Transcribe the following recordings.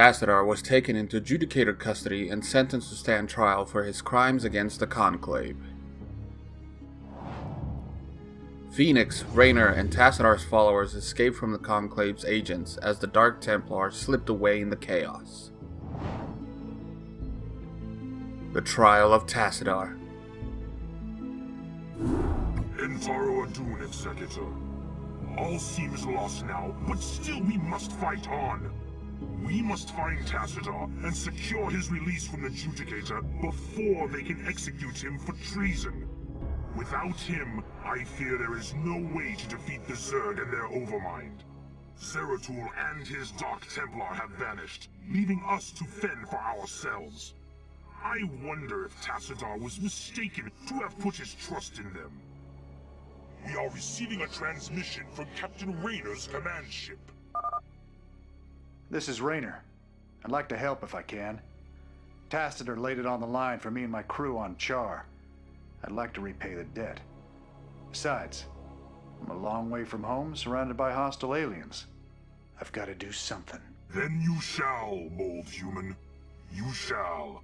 Tassadar was taken into Judicator custody and sentenced to stand trial for his crimes against the Conclave. Phoenix, Raynor, and Tassadar's followers escaped from the Conclave's agents as the Dark Templar slipped away in the chaos. The Trial of Tassadar. Entaro Adun, Executor. All seems lost now, but still we must fight on. We must find Tassadar and secure his release from the Judicator before they can execute him for treason. Without him, I fear there is no way to defeat the Zerg and their Overmind. Zeratul and his Dark Templar have vanished, leaving us to fend for ourselves. I wonder if Tassadar was mistaken to have put his trust in them. We are receiving a transmission from Captain Raynor's command ship. This is Raynor. I'd like to help if I can. Tassadar laid it on the line for me and my crew on Char. I'd like to repay the debt. Besides, I'm a long way from home, surrounded by hostile aliens. I've got to do something. Then you shall, bold human. You shall.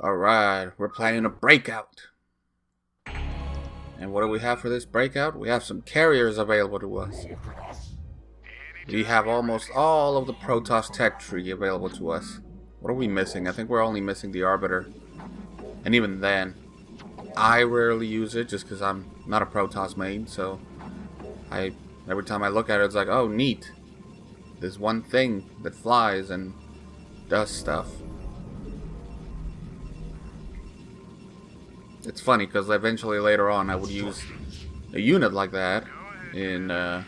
Alright, we're planning a breakout. And what do we have for this breakout? We have some carriers available to us. We have almost all of the Protoss tech tree available to us. What are we missing? I think we're only missing the Arbiter. And even then, I rarely use it just because I'm not a Protoss main, so every time I look at it, it's like, oh, neat. There's one thing that flies and does stuff. It's funny because eventually later on I would use a unit like that in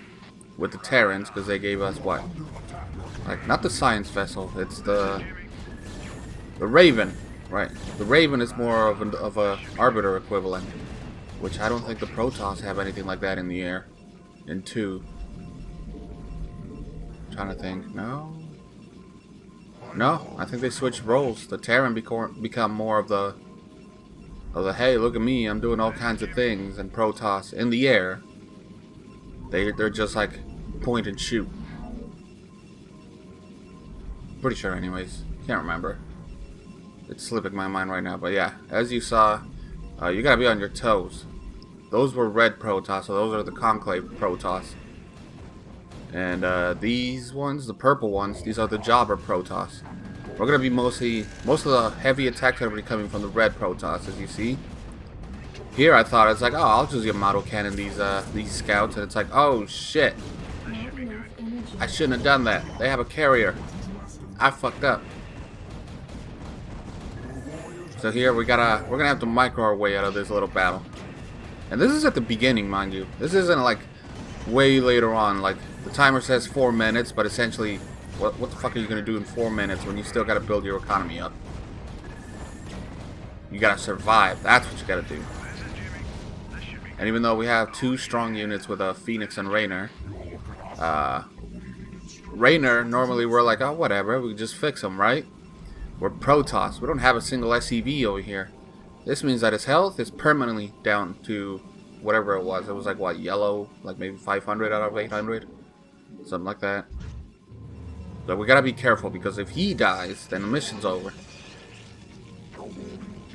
with the Terrans because they gave us what? Like, not the science vessel, it's the Raven. Right, the Raven is more of a Arbiter equivalent, which I don't think the Protoss have anything like that in the air. In 2. Trying to think. No, I think they switched roles. The Terran become more of the hey, look at me, I'm doing all kinds of things, and Protoss in the air. They're just like point and shoot. Pretty sure, anyways. Can't remember. It's slipping my mind right now, but yeah, as you saw, you gotta be on your toes. Those were red Protoss, so those are the Conclave Protoss. And these ones, the purple ones, these are the Jobber Protoss. We're gonna be most of the heavy attacks are gonna be coming from the red Protoss, as you see. Here I thought it's like, oh, I'll just get model cannon these scouts, and it's like, oh shit, I shouldn't have done that. They have a carrier. I fucked up. So here we're gonna have to micro our way out of this little battle. And this is at the beginning, mind you. This isn't like way later on. Like, the timer says 4 minutes, but essentially, what the fuck are you gonna do in 4 minutes when you still gotta build your economy up? You gotta survive. That's what you gotta do. And even though we have 2 strong units with a Phoenix and Raynor, Raynor, normally we're like, oh, whatever, we can just fix them, right? We're Protoss. We don't have a single SCV over here. This means that his health is permanently down to whatever it was. It was like, what, yellow? Like maybe 500 out of 800? Something like that. But we gotta be careful, because if he dies, then the mission's over.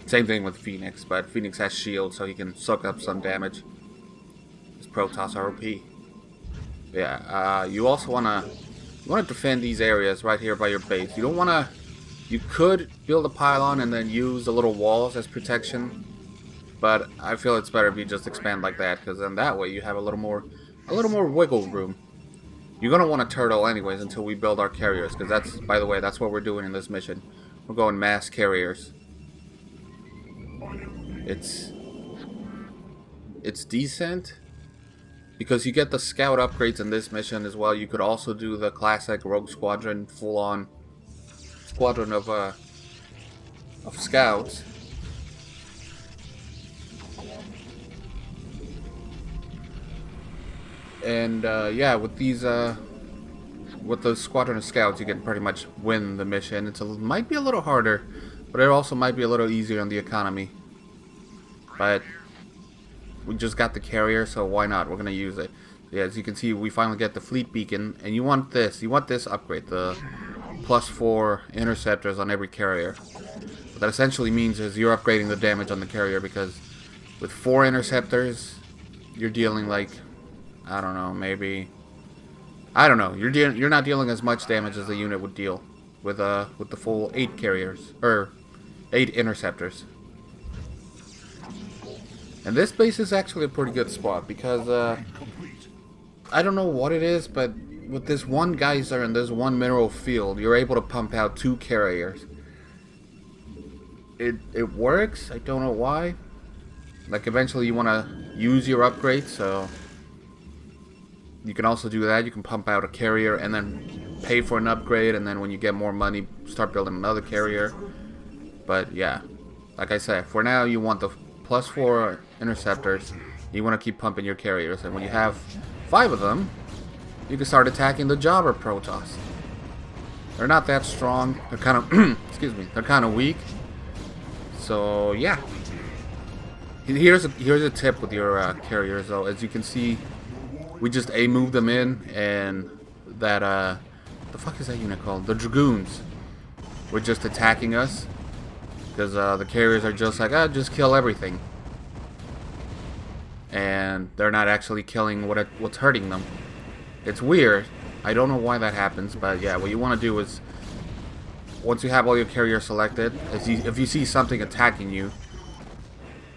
Same thing with Phoenix, but Phoenix has shield, so he can soak up some damage. This Protoss are OP. Yeah, you also wanna defend these areas right here by your base. You don't wanna. You could build a pylon and then use the little walls as protection, but I feel it's better if you just expand like that, because then that way you have a little more wiggle room. You're gonna want a turtle anyways until we build our carriers, because that's, by the way, that's what we're doing in this mission. We're going mass carriers. It's decent because you get the scout upgrades in this mission as well. You could also do the classic Rogue Squadron, full-on squadron of scouts. And yeah, with these with the squadron of scouts, you can pretty much win the mission. It might be a little harder, but it also might be a little easier on the economy. But we just got the carrier, so why not? We're gonna use it. Yeah, as you can see, we finally get the fleet beacon, and you want this. You want this upgrade, the +4 interceptors on every carrier. What that essentially means is you're upgrading the damage on the carrier, because with 4 interceptors, you're dealing like, I don't know, maybe, I don't know. You're not dealing as much damage as the unit would deal with the full 8 carriers or 8 interceptors. And this base is actually a pretty good spot because I don't know what it is, but with this one geyser and this one mineral field, you're able to pump out 2 carriers. It works. I don't know why. Like, eventually you want to use your upgrade, so you can also do that. You can pump out a carrier and then pay for an upgrade, and then when you get more money, start building another carrier. But yeah, like I said, for now you want the +4 interceptors. You want to keep pumping your carriers, and when you have 5 of them, you can start attacking the Jobber Protoss. They're not that strong. They're kind of excuse me. They're kind of weak. So yeah. Here's a tip with your carriers, though. As you can see, we just moved them in, and that the fuck is that unit called? The Dragoons were just attacking us because the carriers are just like, just kill everything, and they're not actually killing what's hurting them. It's weird. I don't know why that happens, but yeah, what you want to do is, once you have all your carriers selected, if you see something attacking you,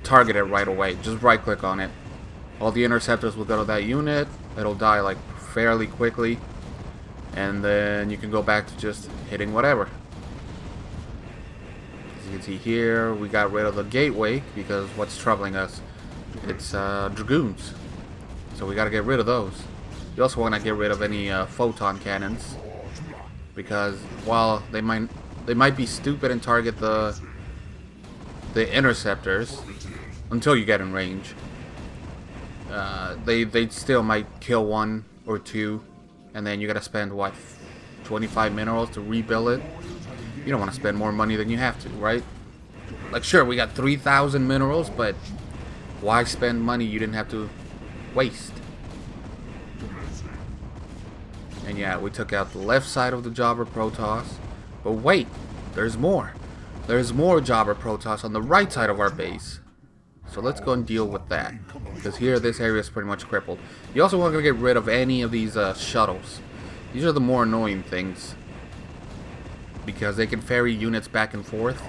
target it right away. Just right click on it. All the interceptors will go to that unit. It'll die like fairly quickly, and then you can go back to just hitting whatever. As you can see here, we got rid of the gateway because what's troubling us? It's Dragoons. So we got to get rid of those. You also want to get rid of any photon cannons, because while they might be stupid and target the interceptors until you get in range, they still might kill 1 or 2, and then you gotta spend what, 25 minerals to rebuild it. You don't want to spend more money than you have to, right? Like, sure, we got 3,000 minerals, but why spend money you didn't have to waste? And yeah, we took out the left side of the Jobber Protoss, but wait, there's more. There's more Jobber Protoss on the right side of our base. So let's go and deal with that, because here this area is pretty much crippled. You also want to get rid of any of these shuttles. These are the more annoying things, because they can ferry units back and forth.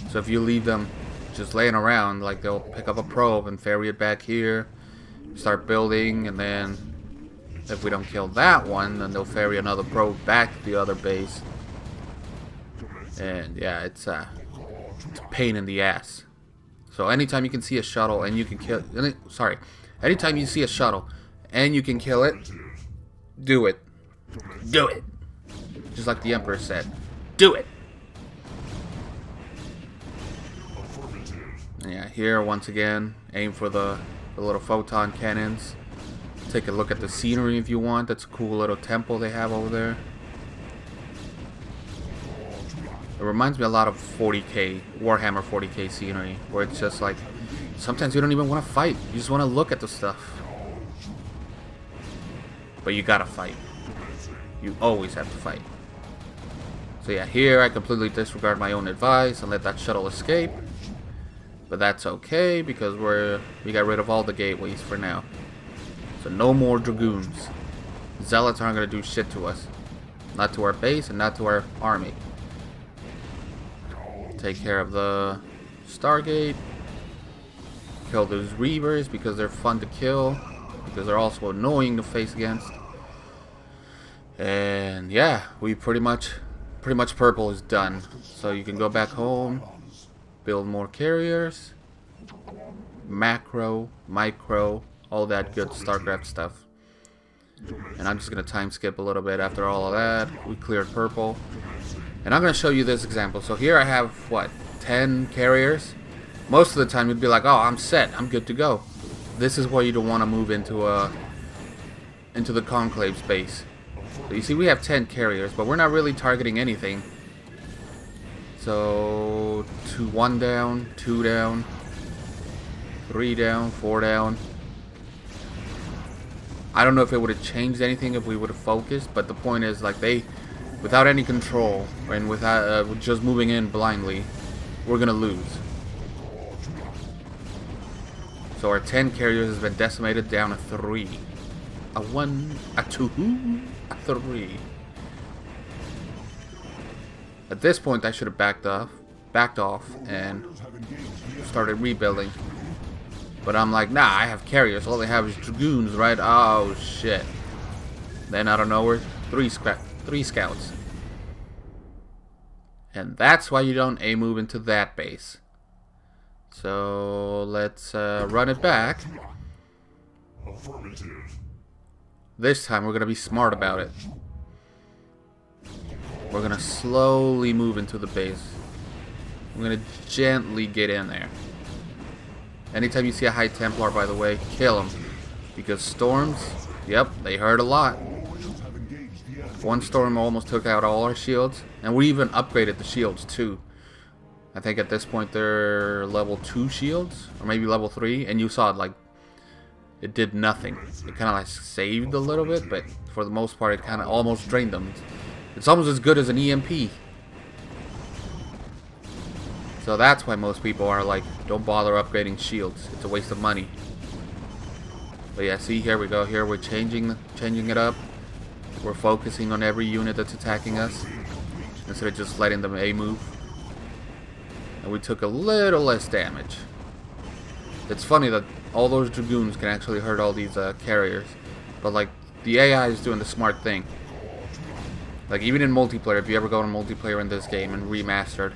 So if you leave them just laying around, like, they'll pick up a probe and ferry it back here, start building, and then if we don't kill that one, then they'll ferry another probe back to the other base. And yeah, it's a pain in the ass. So anytime you can see a shuttle and you can kill, anytime you see a shuttle and you can kill it, do it. Do it. Just like the Emperor said, do it. And yeah, here once again, aim for the little photon cannons. Take a look at the scenery if you want. That's a cool little temple they have over there. It reminds me a lot of 40k, Warhammer 40k scenery, where it's just like, sometimes you don't even want to fight. You just want to look at the stuff. But you gotta fight. You always have to fight. So yeah, here I completely disregard my own advice and let that shuttle escape. But that's okay, because we got rid of all the gateways for now. So no more Dragoons. Zealots aren't going to do shit to us. Not to our base and not to our army. Take care of the Stargate. Kill those Reavers because they're fun to kill. Because they're also annoying to face against. And yeah, we pretty much purple is done. So you can go back home. Build more carriers. Macro, micro, all that good StarCraft stuff. And I'm just going to time skip a little bit after all of that. We cleared purple. And I'm going to show you this example. So here I have, what, 10 carriers? Most of the time you'd be like, oh, I'm set. I'm good to go. This is where you don't want to move into the Conclave space. So you see we have 10 carriers, but we're not really targeting anything. So, 1 down, 2 down, 3 down, 4 down. I don't know if it would have changed anything if we would have focused, but the point is, like, they, without any control and without just moving in blindly, we're gonna lose. So our 10 carriers has been decimated down to 3. A 1, a 2, a 3. At this point, I should have backed off, and started rebuilding. But I'm like, nah, I have carriers. All they have is dragoons, right? Oh shit! Then out of nowhere, 3 scouts, and that's why you don't A-move into that base. So let's run it back. This time we're gonna be smart about it. We're gonna slowly move into the base. We're gonna gently get in there. Anytime you see a High Templar, by the way, kill them. Because storms, yep, they hurt a lot. One storm almost took out all our shields. And we even upgraded the shields too. I think at this point they're level 2 shields. Or maybe level 3. And you saw it, like, it did nothing. It kind of like saved a little bit. But for the most part, it kind of almost drained them. It's almost as good as an EMP. So that's why most people are like, don't bother upgrading shields. It's a waste of money. But yeah, see, here we go. Here we're changing it up. We're focusing on every unit that's attacking us instead of just letting them A-move. And we took a little less damage. It's funny that all those dragoons can actually hurt all these carriers. But like, the AI is doing the smart thing. Like, even in multiplayer, if you ever go to multiplayer in this game and remastered,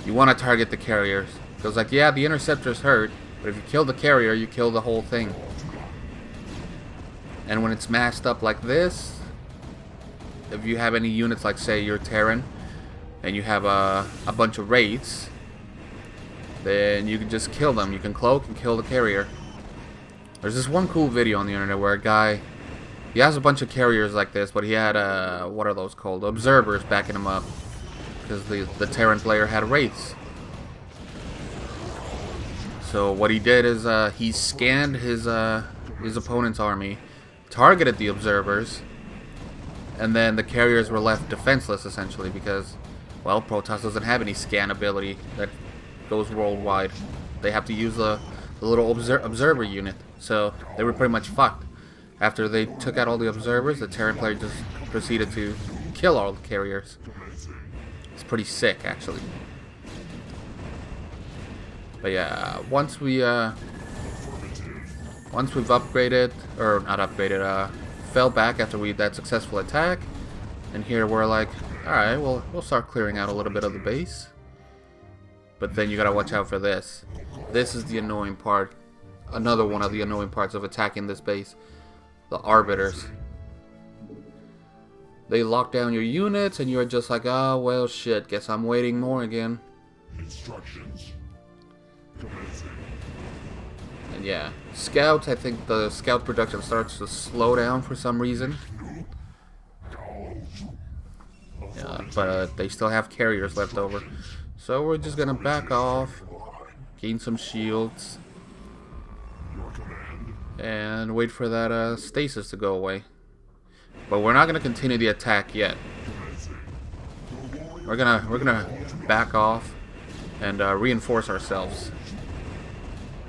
you want to target the carriers. Because, like, yeah, the interceptors hurt, but if you kill the carrier, you kill the whole thing. And when it's masked up like this, if you have any units, like, say, you're Terran, and you have a bunch of raids, then you can just kill them. You can cloak and kill the carrier. There's this one cool video on the internet where a guy, he has a bunch of carriers like this, but he had, what are those called? Observers backing him up. Because the Terran player had wraiths. So what he did is he scanned his opponent's army, targeted the observers, and then the carriers were left defenseless essentially because, well, Protoss doesn't have any scan ability that goes worldwide. They have to use the little observer unit, so they were pretty much fucked. After they took out all the observers, the Terran player just proceeded to kill all the carriers. It's pretty sick, actually. But yeah, once we've upgraded, or not upgraded, fell back after that successful attack, and here we're like, all right, well, we'll start clearing out a little bit of the base. But then you gotta watch out for this. This is the annoying part. Another one of the annoying parts of attacking this base. The arbiters. They lock down your units, and you're just like, oh, well, shit, guess I'm waiting more again. Instructions. And yeah, scouts, I think the scout production starts to slow down for some reason. Yeah, but they still have carriers left over. So we're just gonna back off, gain some shields, and wait for that stasis to go away. But we're not gonna continue the attack yet. We're gonna back off and reinforce ourselves.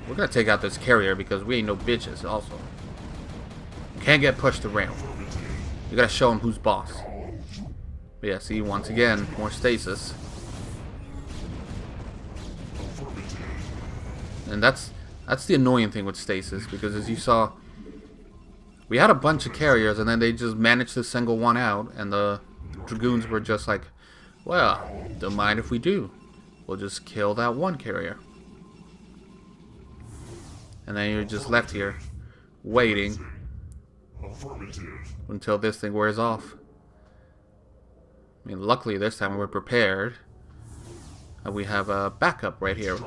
We're gonna take out this carrier because we ain't no bitches. Also, can't get pushed around. You gotta show him who's boss. But yeah, see, once again, more stasis. And that's the annoying thing with stasis, because as you saw, we had a bunch of carriers and then they just managed to single one out, and the dragoons were just like, well, don't mind if we do. We'll just kill that one carrier. And then you're just left here waiting until this thing wears off. I mean, luckily this time we're prepared. And we have a backup right here.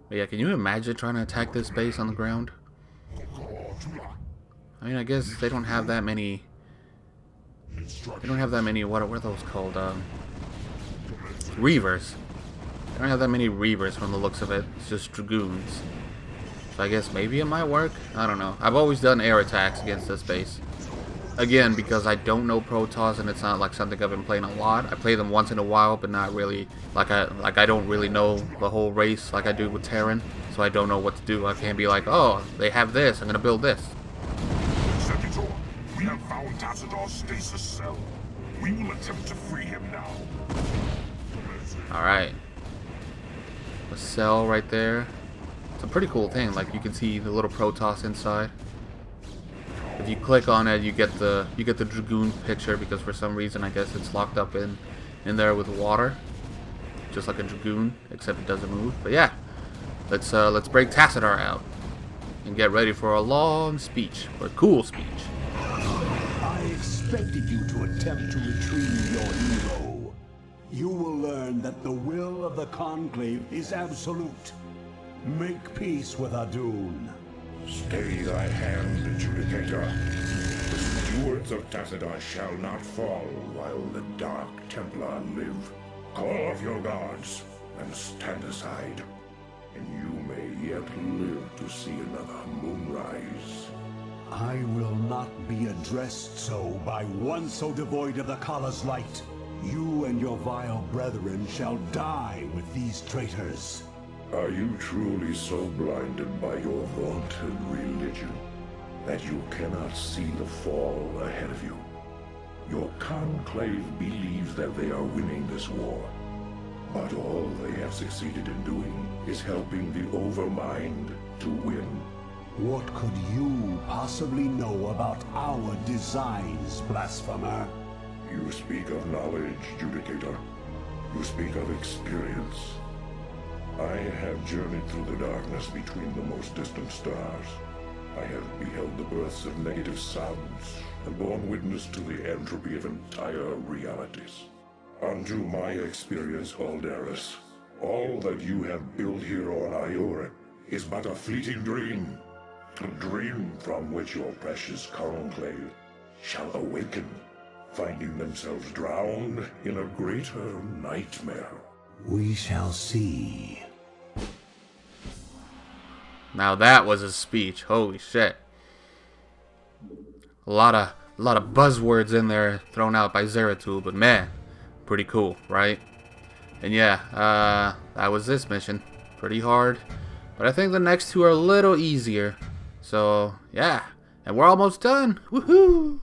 But yeah, can you imagine trying to attack this base on the ground? I mean, I guess they don't have that many. They don't have that many. What are those called? Reavers. They don't have that many Reavers from the looks of it. It's just Dragoons. So I guess maybe it might work? I don't know. I've always done air attacks against this base. Again, because I don't know Protoss and it's not like something I've been playing a lot. I play them once in a while, but not really. Like I don't really know the whole race like I do with Terran. So I don't know what to do. I can't be like, oh, they have this, I'm gonna build this. Executor, we have found Tassadar's stasis cell. We will attempt to free him now. Alright. A cell right there. It's a pretty cool thing. Like you can see the little Protoss inside. If you click on it, you get the Dragoon picture because for some reason I guess it's locked up in there with water, just like a Dragoon, except it doesn't move. But yeah, let's break Tassadar out and get ready for a long speech, a cool speech. I expected you to attempt to retrieve your hero. You will learn that the will of the Conclave is absolute. Make peace with Adun. Stay thy hand, Adjudicator. The stewards of Tassadar shall not fall while the Dark Templar live. Call off your guards and stand aside, and you may yet live to see another moonrise. I will not be addressed so by one so devoid of the Kala's light. You and your vile brethren shall die with these traitors. Are you truly so blinded by your vaunted religion that you cannot see the fall ahead of you? Your conclave believes that they are winning this war, but all they have succeeded in doing is helping the Overmind to win. What could you possibly know about our designs, blasphemer? You speak of knowledge, Judicator. You speak of experience. I have journeyed through the darkness between the most distant stars. I have beheld the births of negative sounds and borne witness to the entropy of entire realities. Unto my experience, Alderus, all that you have built here on Iora is but a fleeting dream. A dream from which your precious conclave shall awaken, finding themselves drowned in a greater nightmare. We shall see. Now that was a speech. Holy shit. A lot of buzzwords in there thrown out by Zeratul, but man, pretty cool, right? And yeah, that was this mission. Pretty hard, but I think the next two are a little easier. So yeah, and we're almost done. Woohoo!